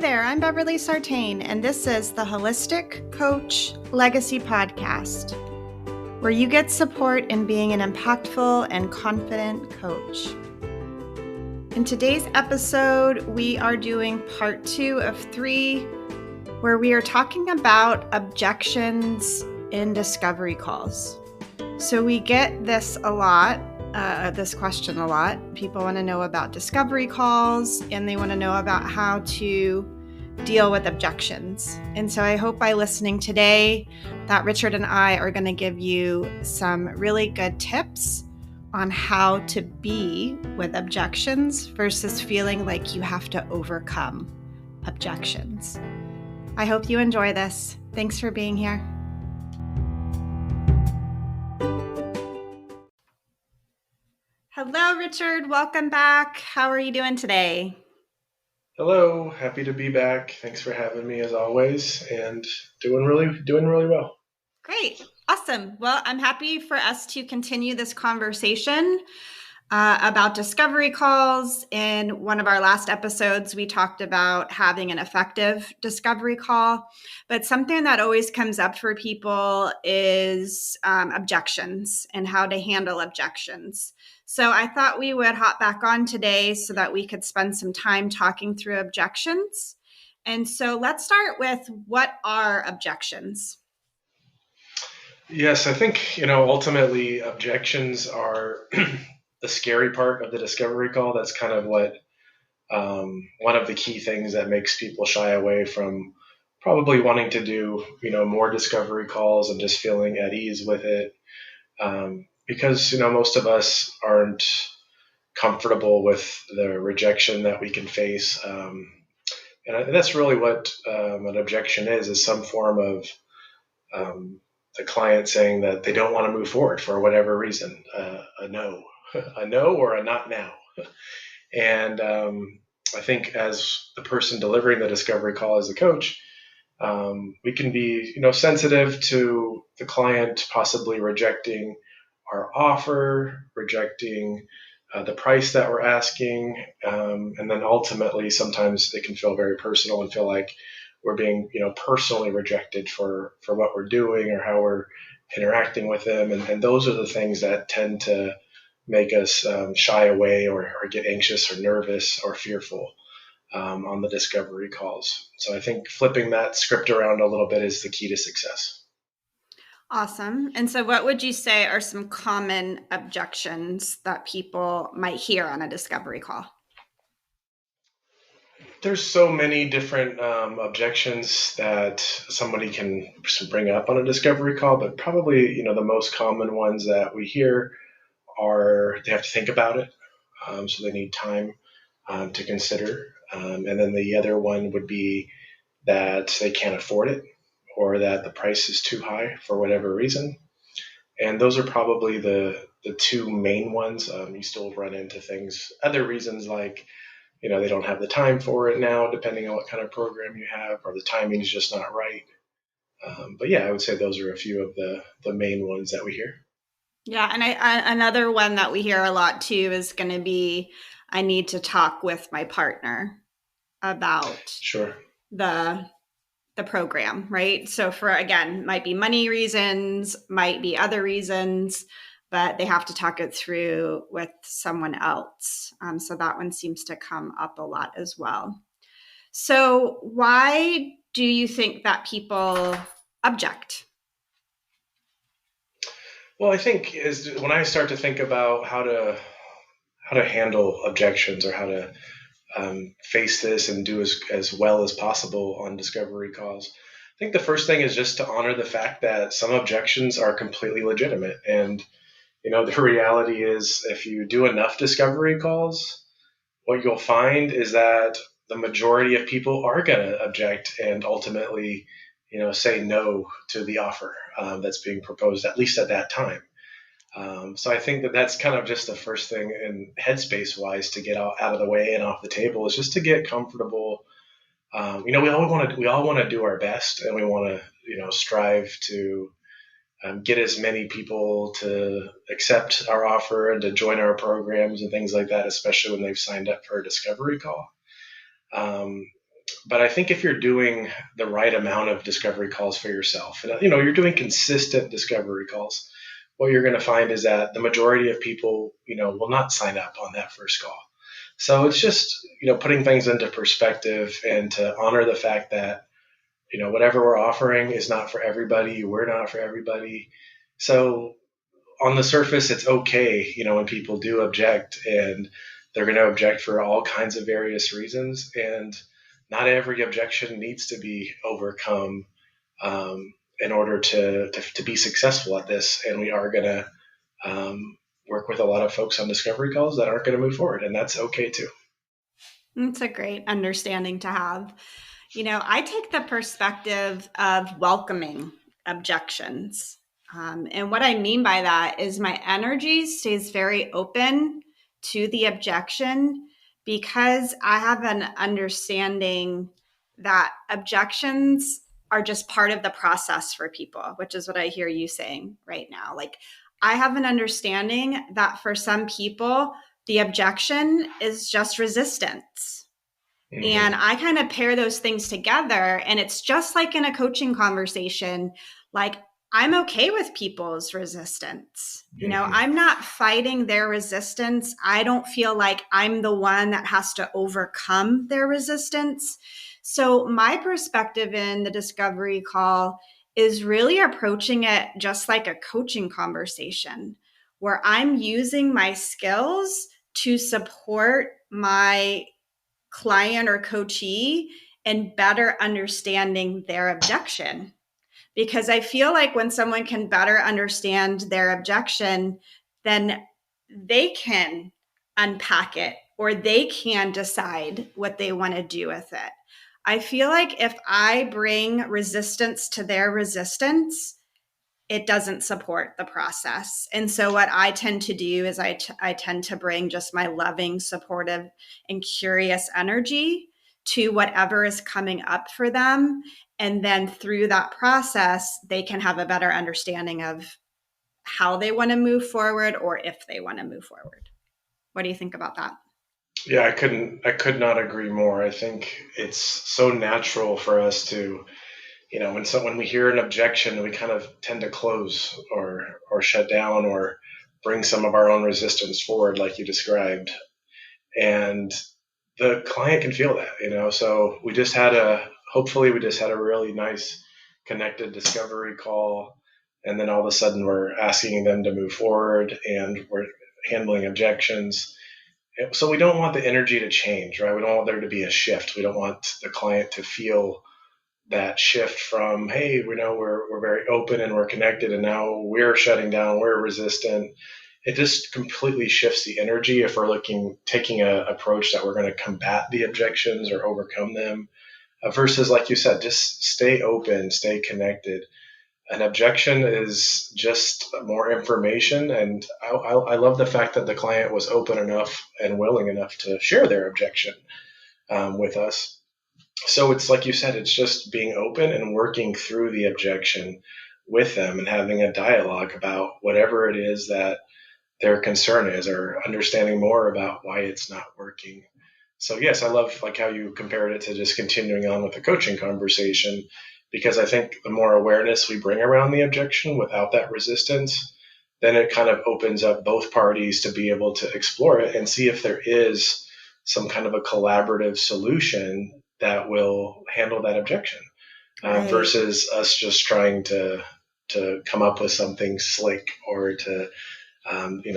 there, I'm Beverly Sartain, and this is the Holistic Coach Legacy Podcast, where you get support in being an impactful and confident coach. In today's episode, we are doing part 2 of 3, where we are talking about objections in discovery calls. So we get this a lot. This question a lot. People want to know about discovery calls and they want to know about how to deal with objections. And so I hope by listening today that Richard and I are going to give you some really good tips on how to be with objections versus feeling like you have to overcome objections. I hope you enjoy this. Thanks for being here. Hello, Richard. Welcome back. How are you doing today? Hello. Happy to be back. Thanks for having me as always, and doing really well. Great. Awesome. Well, I'm happy for us to continue this conversation about discovery calls. In one of our last episodes, we talked about having an effective discovery call, but something that always comes up for people is objections and how to handle objections. So I thought we would hop back on today so that we could spend some time talking through objections. And so let's start with, what are objections? Yes, I think, ultimately objections are the scary part of the discovery call. That's kind of what one of the key things that makes people shy away from probably wanting to do, more discovery calls and just feeling at ease with it. Because, most of us aren't comfortable with the rejection that we can face. And that's really what an objection is some form of the client saying that they don't want to move forward for whatever reason, a no, a no or a not now. And I think as the person delivering the discovery call as a coach, we can be, sensitive to the client possibly rejecting our offer, rejecting the price that we're asking, and then ultimately sometimes it can feel very personal and feel like we're being, personally rejected for what we're doing or how we're interacting with them. And those are the things that tend to make us shy away or get anxious or nervous or fearful on the discovery calls. So I think flipping that script around a little bit is the key to success. Awesome. And so what would you say are some common objections that people might hear on a discovery call? There's so many different objections that somebody can bring up on a discovery call, but probably, the most common ones that we hear are they have to think about it. So they need time to consider. And then the other one would be that they can't afford it or that the price is too high for whatever reason. And those are probably the two main ones. You still run into other reasons like, they don't have the time for it now, depending on what kind of program you have, or the timing is just not right. But yeah, I would say those are a few of the main ones that we hear. Yeah, and another one that we hear a lot too is going to be, I need to talk with my partner about Sure. the program, right? So again, might be money reasons, might be other reasons, but they have to talk it through with someone else. So that one seems to come up a lot as well. So why do you think that people object? Well, I think when I start to think about how to handle objections or how to face this and do as well as possible on discovery calls, I think the first thing is just to honor the fact that some objections are completely legitimate. And the reality is, if you do enough discovery calls, what you'll find is that the majority of people are going to object and ultimately, say no to the offer that's being proposed, at least at that time. So I think that's kind of just the first thing, in headspace wise, to get out of the way and off the table, is just to get comfortable. We all want to do our best, and we want to, strive to get as many people to accept our offer and to join our programs and things like that, especially when they've signed up for a discovery call. But I think if you're doing the right amount of discovery calls for yourself, and you're doing consistent discovery calls, what you're going to find is that the majority of people, will not sign up on that first call. So it's just, putting things into perspective and to honor the fact that, whatever we're offering is not for everybody. We're not for everybody. So on the surface, it's okay, when people do object, and they're going to object for all kinds of various reasons. And not every objection needs to be overcome in order to be successful at this. And we are going to work with a lot of folks on discovery calls that aren't going to move forward, and that's okay too. It's a great understanding to have. I take the perspective of welcoming objections. And what I mean by that is my energy stays very open to the objection because I have an understanding that objections are just part of the process for people, which is what I hear you saying right now. Like, I have an understanding that for some people, the objection is just resistance. Mm-hmm. And I kind of pair those things together. And it's just like in a coaching conversation, like, I'm okay with people's resistance. Mm-hmm. I'm not fighting their resistance. I don't feel like I'm the one that has to overcome their resistance. So my perspective in the discovery call is really approaching it just like a coaching conversation where I'm using my skills to support my client or coachee in better understanding their objection. Because I feel like when someone can better understand their objection, then they can unpack it or they can decide what they want to do with it. I feel like if I bring resistance to their resistance, it doesn't support the process. And so what I tend to do is I tend to bring just my loving, supportive, and curious energy to whatever is coming up for them. And then through that process, they can have a better understanding of how they want to move forward or if they want to move forward. What do you think about that? Yeah, I could not agree more. I think it's so natural for us to, when we hear an objection, we kind of tend to close or shut down or bring some of our own resistance forward, like you described. And the client can feel that, so hopefully we just had a really nice connected discovery call. And then all of a sudden we're asking them to move forward and we're handling objections. So we don't want the energy to change, right? We don't want there to be a shift. We don't want the client to feel that shift from, hey, we're very open and we're connected, and now we're shutting down, we're resistant. It just completely shifts the energy if we're taking an approach that we're going to combat the objections or overcome them, versus, like you said, just stay open, stay connected. An objection is just more information, and I love the fact that the client was open enough and willing enough to share their objection with us. So it's like you said, it's just being open and working through the objection with them and having a dialogue about whatever it is that their concern is, or understanding more about why it's not working. So yes, I love like how you compared it to just continuing on with the coaching conversation, because I think the more awareness we bring around the objection without that resistance, then it kind of opens up both parties to be able to explore it and see if there is some kind of a collaborative solution that will handle that objection, right, versus us just trying to come up with something slick or to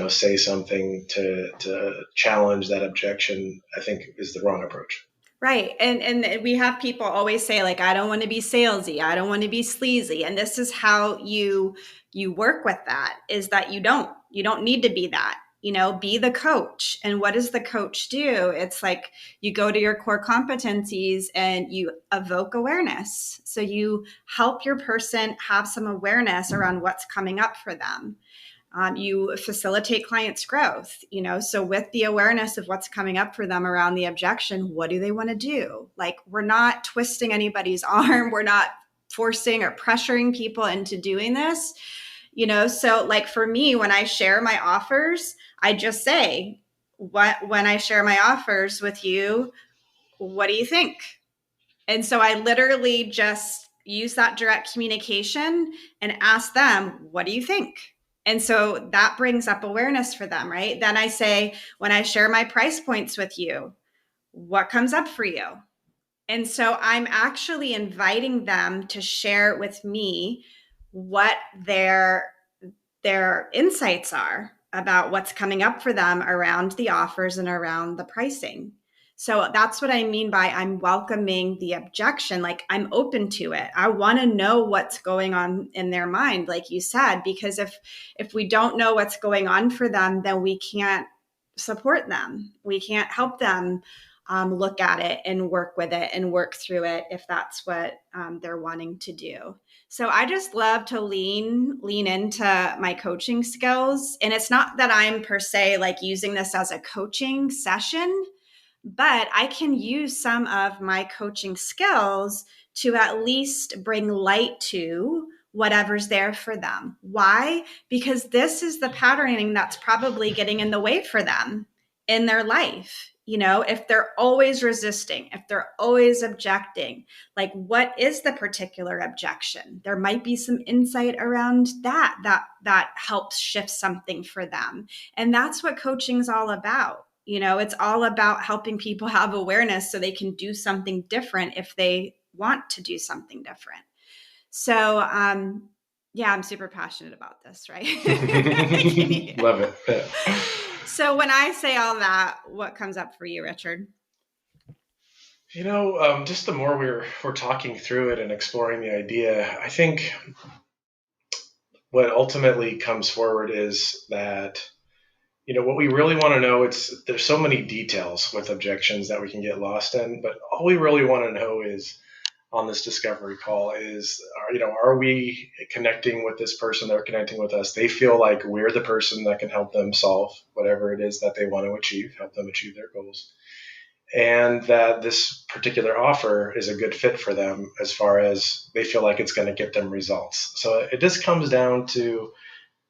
say something to challenge that objection. I think is the wrong approach. Right. And we have people always say, like, I don't want to be salesy. I don't want to be sleazy. And this is how you work with that, is that you don't need to be that. Be the coach. And what does the coach do? It's like you go to your core competencies and you evoke awareness. So you help your person have some awareness around what's coming up for them. You facilitate clients' growth, so with the awareness of what's coming up for them around the objection, what do they want to do? Like, we're not twisting anybody's arm. We're not forcing or pressuring people into doing this. So like for me, when I share my offers, I just say, when I share my offers with you, what do you think? And so I literally just use that direct communication and ask them, what do you think? And so that brings up awareness for them, right? Then I say, when I share my price points with you, what comes up for you? And so I'm actually inviting them to share with me what their insights are about what's coming up for them around the offers and around the pricing. So that's what I mean by I'm welcoming the objection. Like, I'm open to it. I want to know what's going on in their mind, like you said, because if we don't know what's going on for them, then we can't support them. We can't help them look at it and work with it and work through it if that's what they're wanting to do. So I just love to lean into my coaching skills. And it's not that I'm per se like using this as a coaching session, but I can use some of my coaching skills to at least bring light to whatever's there for them. Why? Because this is the patterning that's probably getting in the way for them in their life. You know, if they're always resisting, if they're always objecting, like, what is the particular objection? There might be some insight around that helps shift something for them. And that's what coaching's all about. You know, it's all about helping people have awareness so they can do something different if they want to do something different. So, yeah, I'm super passionate about this, right? Love it. Yeah. So when I say all that, what comes up for you, Richard? Just the more we're talking through it and exploring the idea, I think what ultimately comes forward is that, what we really want to know, there's so many details with objections that we can get lost in, but all we really want to know is on this discovery call is, are we connecting with this person? They're connecting with us. They feel like we're the person that can help them solve whatever it is that they want to achieve, help them achieve their goals. And that this particular offer is a good fit for them as far as they feel like it's going to get them results. So it just comes down to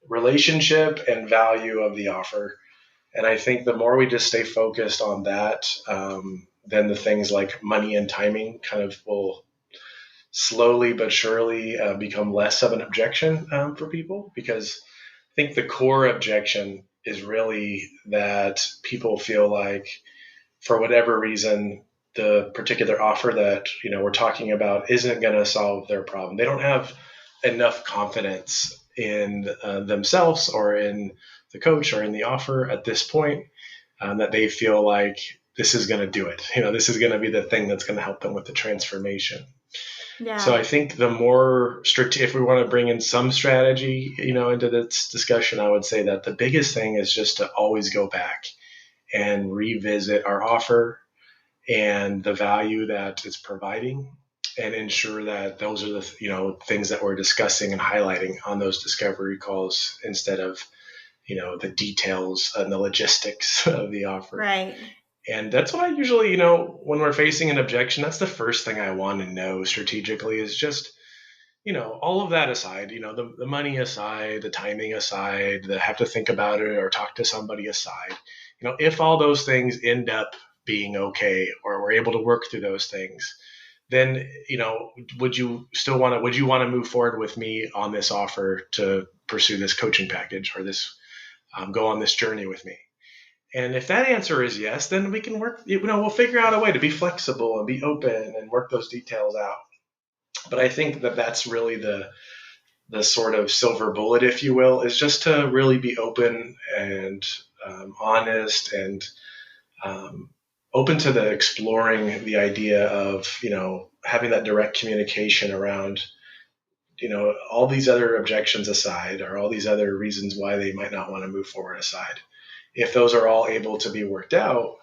relationship and value of the offer. And I think the more we just stay focused on that, then the things like money and timing kind of will slowly but surely become less of an objection for people, because I think the core objection is really that people feel like, for whatever reason, the particular offer that we're talking about isn't going to solve their problem. They don't have enough confidence in themselves or in the coach or in the offer at this point that they feel like this is going to do it. This is going to be the thing that's going to help them with the transformation. Yeah. So I think the more strict, if we want to bring in some strategy, into this discussion, I would say that the biggest thing is just to always go back and revisit our offer and the value that it's providing, and ensure that those are the things that we're discussing and highlighting on those discovery calls, instead of the details and the logistics of the offer. Right. And that's what I usually, when we're facing an objection, that's the first thing I want to know strategically, is just, all of that aside, the money aside, the timing aside, the have to think about it or talk to somebody aside, if all those things end up being okay, or we're able to work through those things, then, would you want to move forward with me on this offer to pursue this coaching package, or this, go on this journey with me? And if that answer is yes, then we can work, we'll figure out a way to be flexible and be open and work those details out. But I think that that's really the sort of silver bullet, if you will, is just to really be open and honest and open to the exploring the idea of, having that direct communication around, all these other objections aside, or all these other reasons why they might not want to move forward aside. If those are all able to be worked out,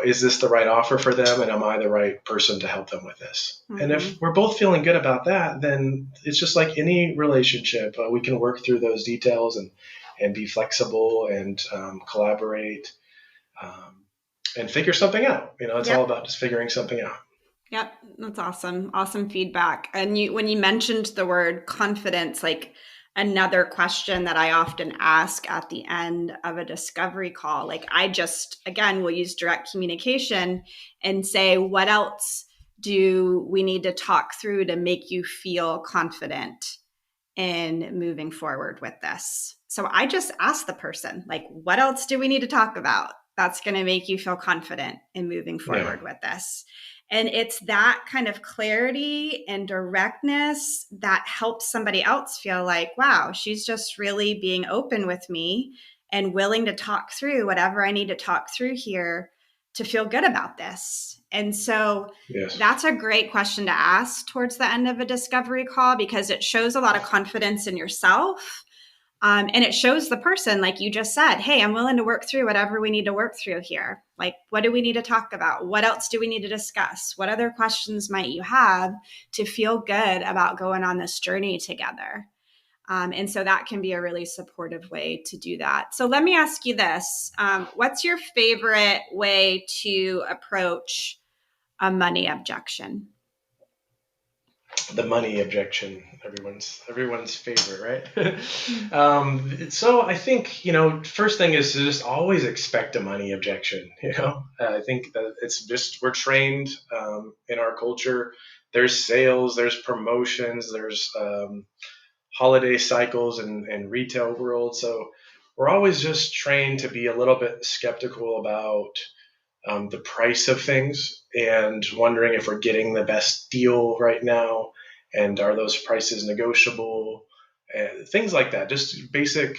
is this the right offer for them? And am I the right person to help them with this? Mm-hmm. And if we're both feeling good about that, then it's just like any relationship. We can work through those details and be flexible and collaborate and figure something out. It's all about just figuring something out. Yep. That's awesome. Awesome feedback. And when you mentioned the word confidence, like, another question that I often ask at the end of a discovery call, like, I just, again, will use direct communication and say, what else do we need to talk through to make you feel confident in moving forward with this? So I just asked the person, like, what else do we need to talk about that's going to make you feel confident in moving forward with this? And it's that kind of clarity and directness that helps somebody else feel like, wow, she's just really being open with me and willing to talk through whatever I need to talk through here to feel good about this. And so that's a great question to ask towards the end of a discovery call, because it shows a lot of confidence in yourself. And it shows the person, like you just said, hey, I'm willing to work through whatever we need to work through here. Like, what do we need to talk about? What else do we need to discuss? What other questions might you have to feel good about going on this journey together? And so that can be a really supportive way to do that. So let me ask you this. What's your favorite way to approach a money objection? The money objection, everyone's favorite, right? So I think, first thing is to just always expect a money objection. I think that it's just, we're trained in our culture. There's sales, there's promotions, there's holiday cycles and retail world. So we're always just trained to be a little bit skeptical about the price of things and wondering if we're getting the best deal right now, and are those prices negotiable, things like that. Just basic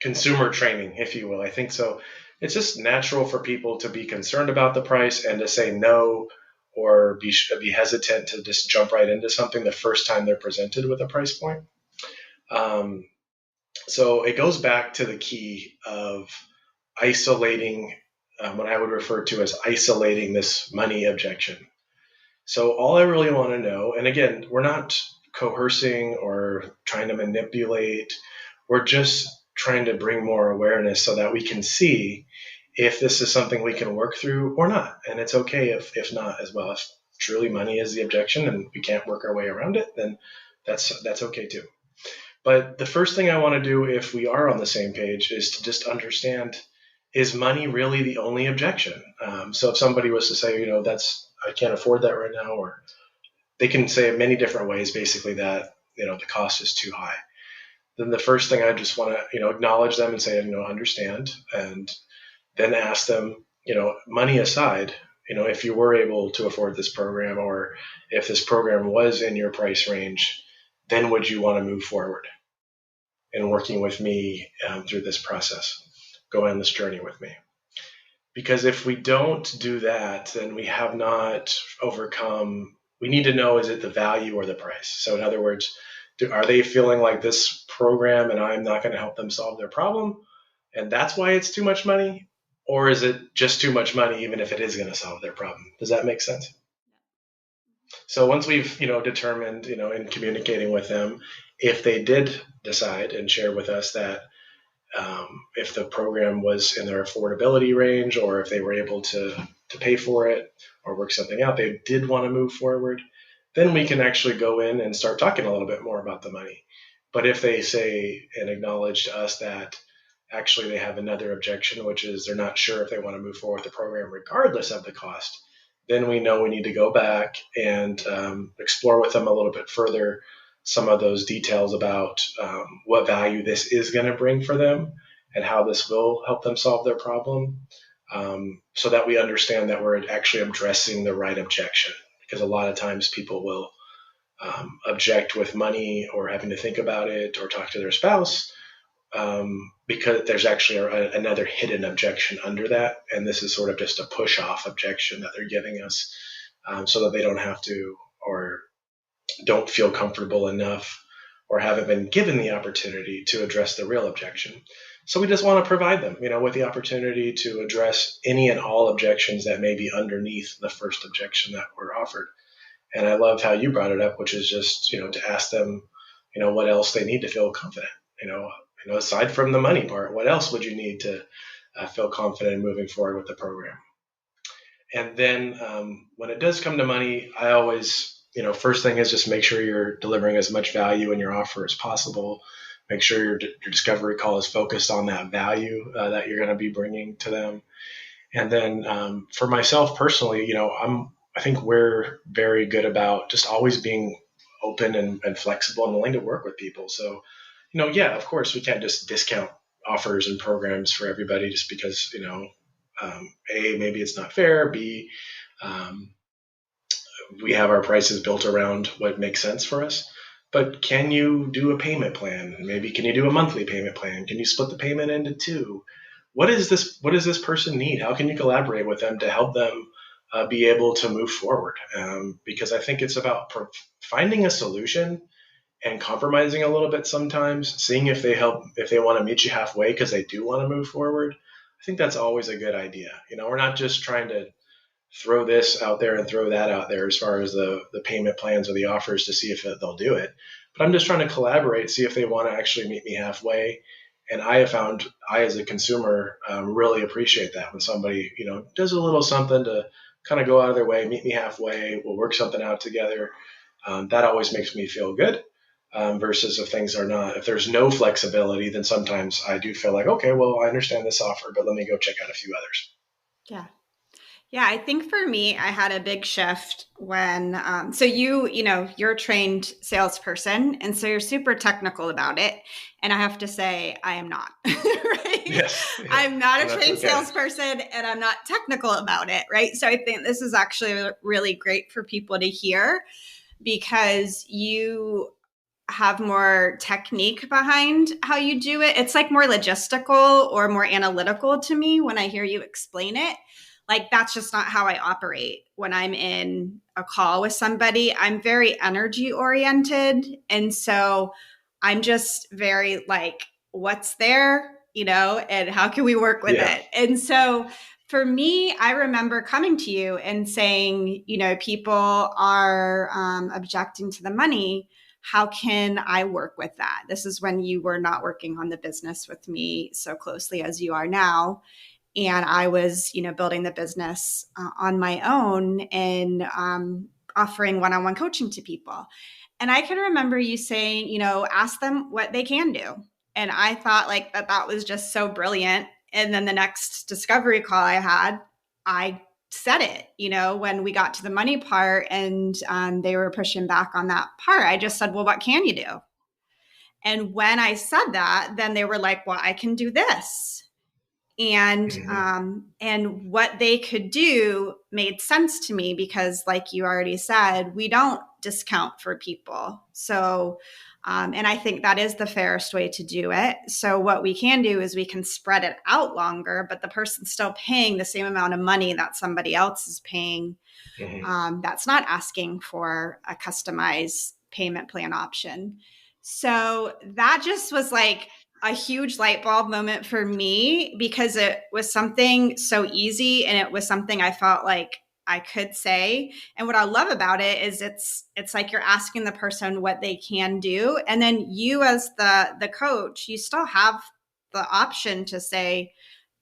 consumer training, if you will. I think so. It's just natural for people to be concerned about the price and to say no, or be hesitant to just jump right into something the first time they're presented with a price point. So it goes back to the key of isolating what I would refer to as isolating this money objection. So all I really want to know, and again, we're not coercing or trying to manipulate, we're just trying to bring more awareness so that we can see if this is something we can work through or not. And it's okay if not as well. If truly money is the objection and we can't work our way around it, then that's okay too. But the first thing I want to do, if we are on the same page, is to just understand, is money really the only objection? So if somebody was to say, I can't afford that right now, or they can say in many different ways, basically that, the cost is too high. Then the first thing I just want to, acknowledge them and say, understand, and then ask them, money aside, if you were able to afford this program, or if this program was in your price range, then would you want to move forward in working with me through this process, go on this journey with me? Because if we don't do that, then we have not overcome. We need to know, is it the value or the price? So in other words, are they feeling like this program and I'm not going to help them solve their problem, and that's why it's too much money? Or is it just too much money even if it is going to solve their problem? Does that make sense? So once we've, determined, in communicating with them, if they did decide and share with us that if the program was in their affordability range, or if they were able to pay for it or work something out, they did want to move forward, then we can actually go in and start talking a little bit more about the money. But if they say and acknowledge to us that actually they have another objection, which is they're not sure if they want to move forward with the program regardless of the cost, then we know we need to go back and explore with them a little bit further some of those details about what value this is going to bring for them and how this will help them solve their problem, so that we understand that we're actually addressing the right objection. Because a lot of times people will object with money, or having to think about it, or talk to their spouse, because there's actually another hidden objection under that. And this is sort of just a push-off objection that they're giving us, so that they don't have to, or don't feel comfortable enough, or haven't been given the opportunity to address the real objection. So we just want to provide them, with the opportunity to address any and all objections that may be underneath the first objection that were offered. And I love how you brought it up, which is just, to ask them, what else they need to feel confident, aside from the money part, what else would you need to feel confident in moving forward with the program? And then when it does come to money, I always, first thing is just make sure you're delivering as much value in your offer as possible. Make sure your discovery call is focused on that value that you're going to be bringing to them. And then for myself personally, I think we're very good about just always being open and flexible and willing to work with people. So, yeah, of course, we can't just discount offers and programs for everybody just because, A, maybe it's not fair. B, um, we have our prices built around what makes sense for us. But can you do a payment plan? Maybe can you do a monthly payment plan? Can you split the payment into two? What does this person need? How can you collaborate with them to help them be able to move forward? Because I think it's about finding a solution and compromising a little bit sometimes, seeing if they want to meet you halfway because they do want to move forward. I think that's always a good idea. We're not just trying to throw this out there and throw that out there as far as the payment plans or the offers to see if they'll do it. But I'm just trying to collaborate, see if they want to actually meet me halfway. And I have found I, as a consumer, really appreciate that when somebody, does a little something to kind of go out of their way, meet me halfway, we'll work something out together. That always makes me feel good. Versus if there's no flexibility, then sometimes I do feel like, okay, well, I understand this offer, but let me go check out a few others. Yeah. Yeah, I think for me, I had a big shift when, so you're a trained salesperson, and so you're super technical about it. And I have to say, I am not, right? Yes. I'm not a That's trained okay. salesperson, and I'm not technical about it, right? So I think this is actually really great for people to hear because you have more technique behind how you do it. It's like more logistical or more analytical to me when I hear you explain it. Like, that's just not how I operate when I'm in a call with somebody. I'm very energy oriented. And so I'm just very like, what's there, and how can we work with it? And so for me, I remember coming to you and saying, people are objecting to the money. How can I work with that? This is when you were not working on the business with me so closely as you are now. And I was, building the business on my own and offering one-on-one coaching to people. And I can remember you saying, ask them what they can do. And I thought like that was just so brilliant. And then the next discovery call I had, I said it, when we got to the money part and they were pushing back on that part, I just said, well, what can you do? And when I said that, then they were like, well, I can do this. And what they could do made sense to me because, like you already said, we don't discount for people. So, and I think that is the fairest way to do it. So what we can do is we can spread it out longer, but the person's still paying the same amount of money that somebody else is paying. That's not asking for a customized payment plan option. So that just was like a huge light bulb moment for me because it was something so easy and it was something I felt like I could say. And what I love about it is it's like you're asking the person what they can do. And then you as the coach, you still have the option to say,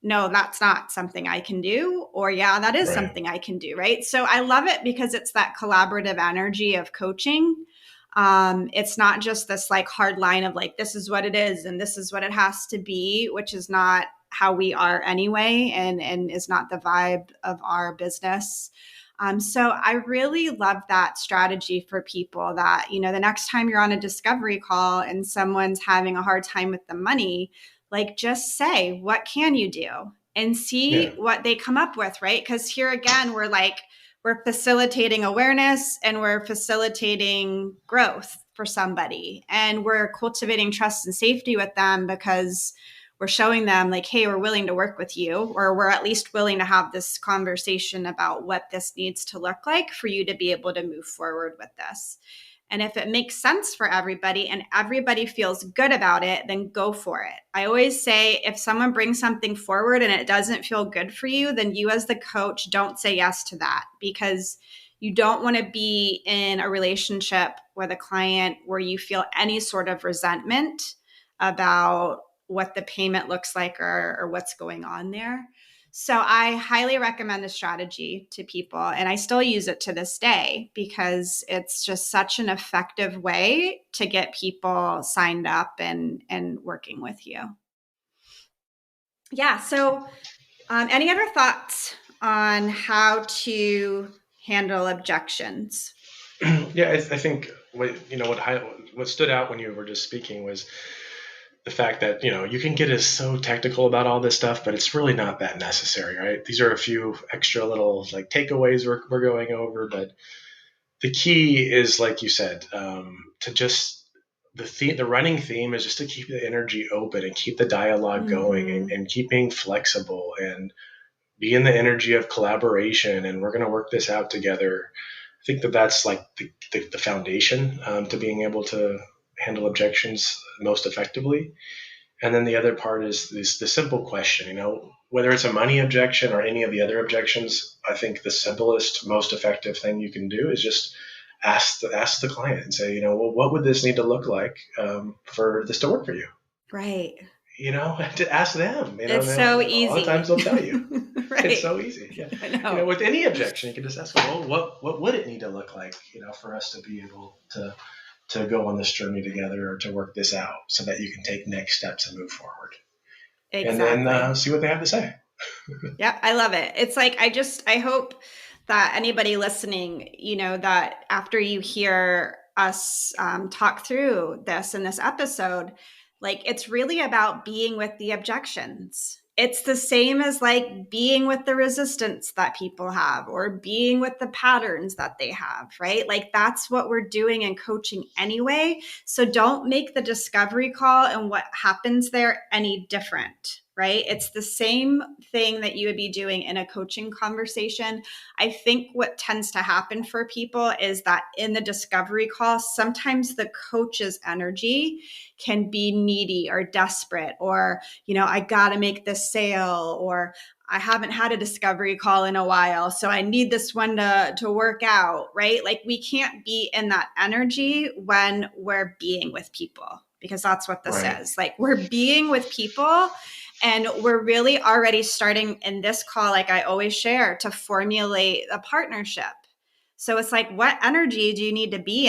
no, that's not something I can do. Or yeah, that is something I can do. Right. So I love it because it's that collaborative energy of coaching. It's not just this like hard line of like, this is what it is and this is what it has to be, which is not how we are anyway, and is not the vibe of our business. So I really love that strategy for people that, the next time you're on a discovery call and someone's having a hard time with the money, like just say, what can you do? And see what they come up with, right? Because here again, we're facilitating awareness and we're facilitating growth for somebody. And we're cultivating trust and safety with them because we're showing them like, hey, we're willing to work with you, or we're at least willing to have this conversation about what this needs to look like for you to be able to move forward with this. And if it makes sense for everybody and everybody feels good about it, then go for it. I always say if someone brings something forward and it doesn't feel good for you, then you as the coach don't say yes to that, because you don't want to be in a relationship with a client where you feel any sort of resentment about what the payment looks like or what's going on there. So I highly recommend the strategy to people, and I still use it to this day because it's just such an effective way to get people signed up and working with you. Yeah. So any other thoughts on how to handle objections? Yeah, I think what stood out when you were just speaking was the fact that you can get us so technical about all this stuff, but it's really not that necessary, right? These are a few extra little like takeaways we're going over, but the key is, like you said, to just the running theme is just to keep the energy open and keep the dialogue going, and keep being flexible and be in the energy of collaboration, and we're going to work this out together. I think that's like the foundation to being able to handle objections most effectively. And then the other part is the simple question, whether it's a money objection or any of the other objections. I think the simplest, most effective thing you can do is just ask the client and say, well, what would this need to look like for this to work for you? Right. To ask them. It's so easy. A lot of times they'll tell you. Right. It's so easy. Yeah. I know. With any objection, you can just ask, well, what would it need to look like, for us to be able to go on this journey together, or to work this out, so that you can take next steps and move forward. Exactly. And then see what they have to say. Yeah, I love it. It's like, I hope that anybody listening, that after you hear us talk through this in this episode, like, it's really about being with the objections. It's the same as like being with the resistance that people have, or being with the patterns that they have, right? Like, that's what we're doing in coaching anyway. So don't make the discovery call and what happens there any different, right? It's the same thing that you would be doing in a coaching conversation. I think what tends to happen for people is that in the discovery call, sometimes the coach's energy can be needy or desperate, or, I got to make this sale, or I haven't had a discovery call in a while, so I need this one to work out, right? Like, we can't be in that energy when we're being with people, because that's what this is. Like, we're being with people, and we're really already starting in this call, like I always share, to formulate a partnership. So it's like, what energy do you need to be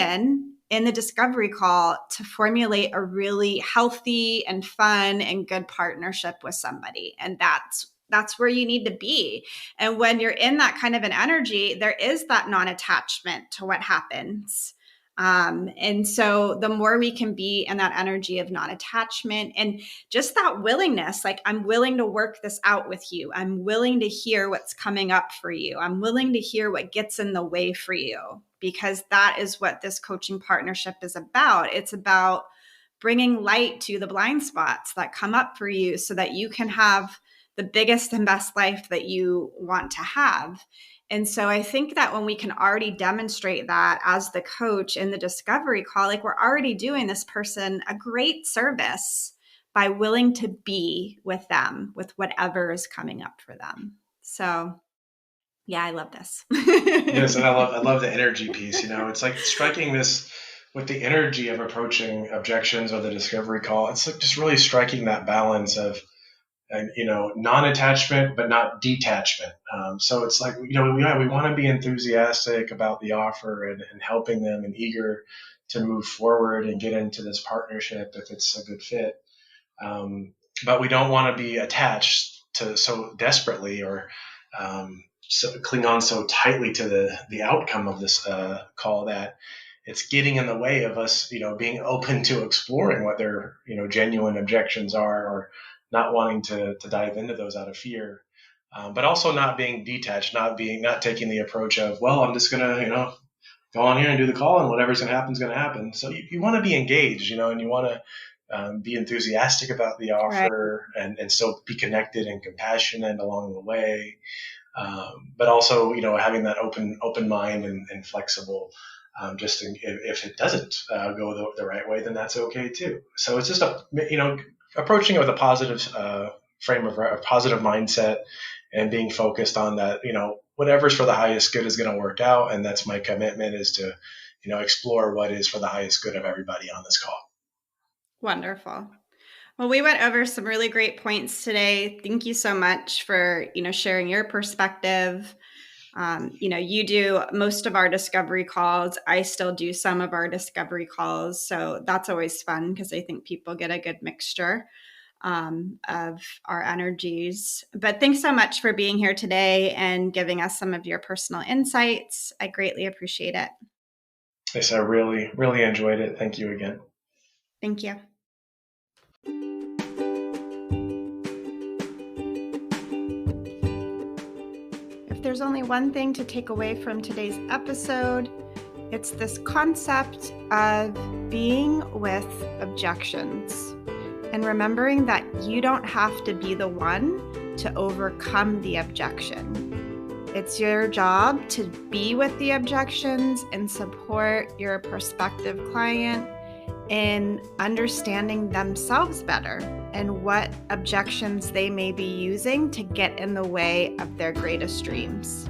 in the discovery call to formulate a really healthy and fun and good partnership with somebody? And that's where you need to be. And when you're in that kind of an energy, there is that non-attachment to what happens. And so the more we can be in that energy of non-attachment, and just that willingness, like, I'm willing to work this out with you. I'm willing to hear what's coming up for you. I'm willing to hear what gets in the way for you, because that is what this coaching partnership is about. It's about bringing light to the blind spots that come up for you, so that you can have the biggest and best life that you want to have. And so I think that when we can already demonstrate that as the coach in the discovery call, like, we're already doing this person a great service by willing to be with them, with whatever is coming up for them. So yeah, I love this. Yes, and I love the energy piece. It's like striking this with the energy of approaching objections or the discovery call. It's like just really striking that balance of, and non-attachment but not detachment. So it's like, we want to be enthusiastic about the offer, and helping them, and eager to move forward and get into this partnership if it's a good fit. But we don't want to be attached to so desperately, or so cling on so tightly to the outcome of this call, that it's getting in the way of us, being open to exploring what their, genuine objections are, or not wanting to dive into those out of fear, but also not being detached, not taking the approach of, well, I'm just gonna, go on here and do the call, and whatever's gonna happen is gonna happen. So you want to be engaged, and you want to be enthusiastic about the offer, right, and still be connected and compassionate along the way, but also, having that open mind and flexible. If it doesn't go the right way, then that's okay too. So it's just approaching it with a positive a positive mindset, and being focused on that, whatever's for the highest good is going to work out. And that's my commitment, is to, explore what is for the highest good of everybody on this call. Wonderful. Well, we went over some really great points today. Thank you so much for, sharing your perspective. You do most of our discovery calls. I still do some of our discovery calls. So that's always fun, because I think people get a good mixture. of our energies. But thanks so much for being here today and giving us some of your personal insights. I greatly appreciate it. Yes, I really, really enjoyed it. Thank you again. Thank you. If there's only one thing to take away from today's episode, it's this concept of being with objections and remembering that you don't have to be the one to overcome the objection. It's your job to be with the objections and support your prospective client in understanding themselves better and what objections they may be using to get in the way of their greatest dreams.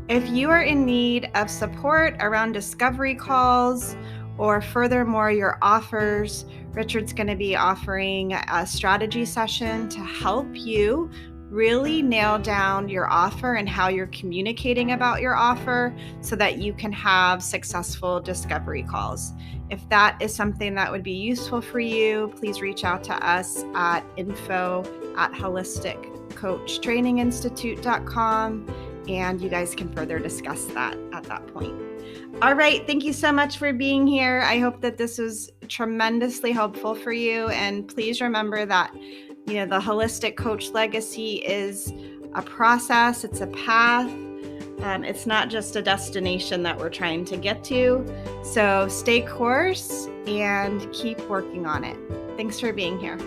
If you are in need of support around discovery calls or furthermore your offers, Richard's going to be offering a strategy session to help you really nail down your offer and how you're communicating about your offer so that you can have successful discovery calls. If that is something that would be useful for you, please reach out to us at info@holisticcoachtraininginstitute.com, and you guys can further discuss that at that point. All right. Thank you so much for being here. I hope that this was tremendously helpful for you. And please remember that, the holistic coach legacy is a process. It's a path. It's not just a destination that we're trying to get to. So stay course and keep working on it. Thanks for being here.